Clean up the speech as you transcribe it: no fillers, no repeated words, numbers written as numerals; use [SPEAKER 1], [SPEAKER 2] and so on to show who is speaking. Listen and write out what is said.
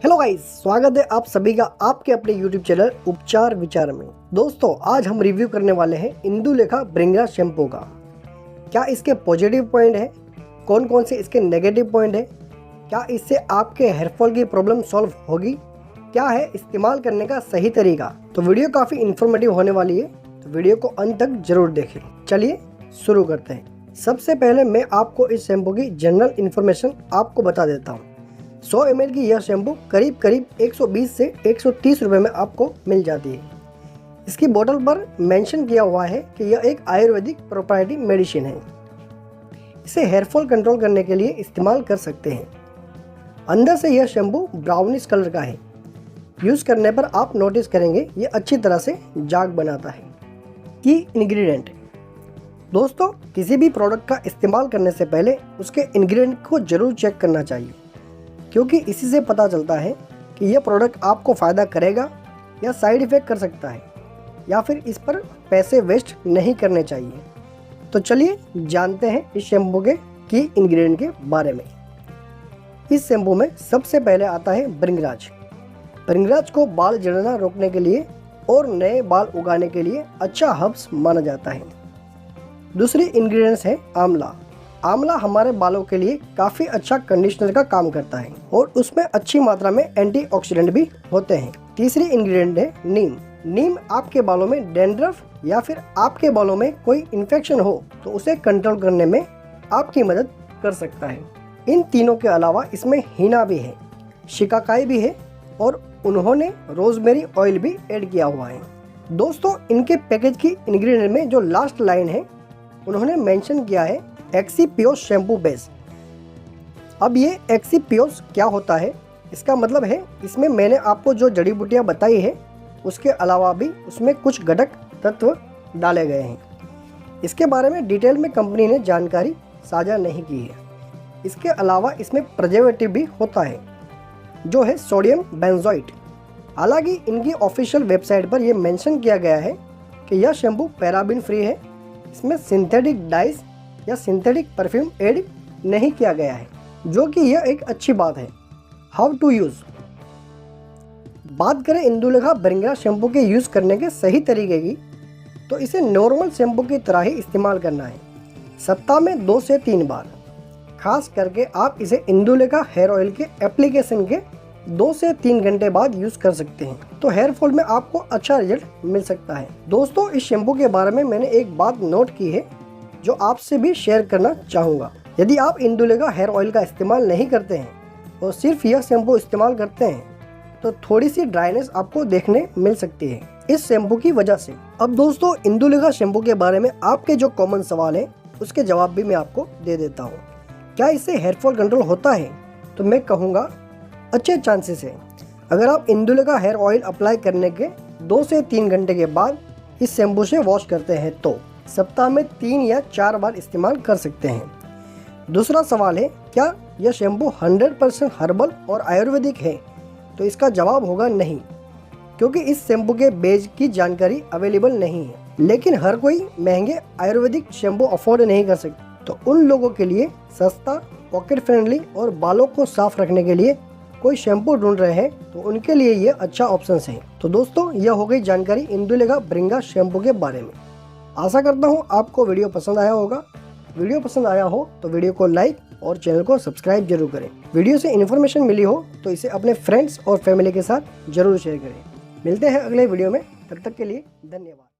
[SPEAKER 1] Hello guys, स्वागत है आप सभी का आपके अपने YouTube चैनल उपचार विचार में। दोस्तों, आज हम रिव्यू करने वाले हैं इंदुलेखा भृंगराज शैम्पू का। क्या इसके पॉजिटिव पॉइंट है, कौन कौन से इसके नेगेटिव पॉइंट है, क्या इससे आपके हेयरफॉल की प्रॉब्लम सॉल्व होगी, क्या है इस्तेमाल करने का सही तरीका। तो वीडियो काफ़ी इन्फॉर्मेटिव होने वाली है, तो वीडियो को अंत तक जरूर देखें। चलिए शुरू करते हैं। सबसे पहले मैं आपको इस शैम्पू की जनरल इन्फॉर्मेशन आपको बता देता हूँ। 100 ml की यह शैम्पू करीब 120 से 130 रुपये में आपको मिल जाती है। इसकी बोतल पर मेंशन किया हुआ है कि यह एक आयुर्वेदिक प्रोप्राइटरी मेडिसिन है। इसे हेयरफॉल कंट्रोल करने के लिए इस्तेमाल कर सकते हैं। अंदर से यह शैम्पू ब्राउनिश कलर का है। यूज़ करने पर आप नोटिस करेंगे ये अच्छी तरह से जाग बनाता है। की इंग्रेडिएंट, दोस्तों किसी भी प्रोडक्ट का इस्तेमाल करने से पहले उसके इंग्रेडिएंट को जरूर चेक करना चाहिए, क्योंकि इसी से पता चलता है कि यह प्रोडक्ट आपको फ़ायदा करेगा या साइड इफ़ेक्ट कर सकता है, या फिर इस पर पैसे वेस्ट नहीं करने चाहिए। तो चलिए जानते हैं इस शैम्पू के की इंग्रेडिएंट के बारे में। इस शैम्पू में सबसे पहले आता है भृंगराज। भृंगराज को बाल झड़ना रोकने के लिए और नए बाल उगाने के लिए अच्छा हर्ब्स माना जाता है। दूसरी इंग्रेडिएंट्स है आंवला। आंवला हमारे बालों के लिए काफ़ी अच्छा कंडीशनर का काम करता है और उसमें अच्छी मात्रा में एंटीऑक्सीडेंट भी होते हैं। तीसरी इंग्रेडिएंट है नीम। नीम आपके बालों में डैंड्रफ या फिर आपके बालों में कोई इन्फेक्शन हो तो उसे कंट्रोल करने में आपकी मदद कर सकता है। इन तीनों के अलावा इसमें हीना भी है, शिकाकाई भी है और उन्होंने रोजमेरी ऑयल भी ऐड किया हुआ है। दोस्तों, इनके पैकेज की इंग्रेडिएंट में जो लास्ट लाइन है उन्होंने मेंशन किया है एक्सीपियोस शैम्पू बेस। अब ये एक्सीपियोस क्या होता है, इसका मतलब है इसमें मैंने आपको जो जड़ी बूटियाँ बताई है उसके अलावा भी उसमें कुछ घटक तत्व डाले गए हैं। इसके बारे में डिटेल में कंपनी ने जानकारी साझा नहीं की है। इसके अलावा इसमें प्रिजर्वेटिव भी होता है जो है सोडियम बेंजोएट। हालांकि इनकी ऑफिशियल वेबसाइट पर यह मेंशन किया गया है कि यह शैम्पू पैराबिन फ्री है। इसमें सिंथेटिक डाइज या सिंथेटिक परफ्यूम ऐड नहीं किया गया है, जो कि यह एक अच्छी बात है। हाउ टू यूज़, बात करें इंदुलेखा भृंगराज शैम्पू के यूज़ करने के सही तरीके की, तो इसे नॉर्मल शैम्पू की तरह ही इस्तेमाल करना है। सप्ताह में 2 से 3 बार। खास करके आप इसे इंदुलेखा हेयर ऑयल के एप्लीकेशन के 2 से 3 घंटे बाद यूज़ कर सकते हैं, तो हेयर फॉल में आपको अच्छा रिजल्ट मिल सकता है। दोस्तों, इस शैम्पू के बारे में मैंने एक बात नोट की है जो आपसे भी शेयर करना चाहूँगा। यदि आप इंदुलेखा हेयर ऑयल का इस्तेमाल नहीं करते हैं और सिर्फ यह शैम्पू इस्तेमाल करते हैं तो थोड़ी सी ड्राइनेस आपको देखने मिल सकती है इस शैम्पू की वजह से। अब दोस्तों, इंदुलेखा शैम्पू के बारे में आपके जो कॉमन सवाल हैं उसके जवाब भी मैं आपको दे देता हूँ। क्या इससे हेयर फॉल कंट्रोल होता है? तो मैं कहूँगा अच्छे चांसेस है। अगर आप इंदुलेखा हेयर ऑयल अप्लाई करने के 2 से 3 घंटे के बाद इस शैम्पू से वॉश करते हैं तो सप्ताह में 3 या 4 बार इस्तेमाल कर सकते हैं। दूसरा सवाल है, क्या यह शैम्पू 100% हर्बल और आयुर्वेदिक है? तो इसका जवाब होगा नहीं, क्योंकि इस शैम्पू के बेस की जानकारी अवेलेबल नहीं है। लेकिन हर कोई महंगे आयुर्वेदिक शैम्पू अफोर्ड नहीं कर सकता, तो उन लोगों के लिए सस्ता, पॉकेट फ्रेंडली और बालों को साफ रखने के लिए कोई शैम्पू ढूंढ रहे हैं तो उनके लिए ये अच्छा ऑप्शन है। तो दोस्तों, यह हो गई जानकारी इंदुलेखा भृंगराज शैम्पू के बारे में। आशा करता हूँ आपको वीडियो पसंद आया होगा। वीडियो पसंद आया हो तो वीडियो को लाइक और चैनल को सब्सक्राइब जरूर करें। वीडियो से इन्फॉर्मेशन मिली हो तो इसे अपने फ्रेंड्स और फैमिली के साथ जरूर शेयर करें। मिलते हैं अगले वीडियो में, तब तक के लिए धन्यवाद।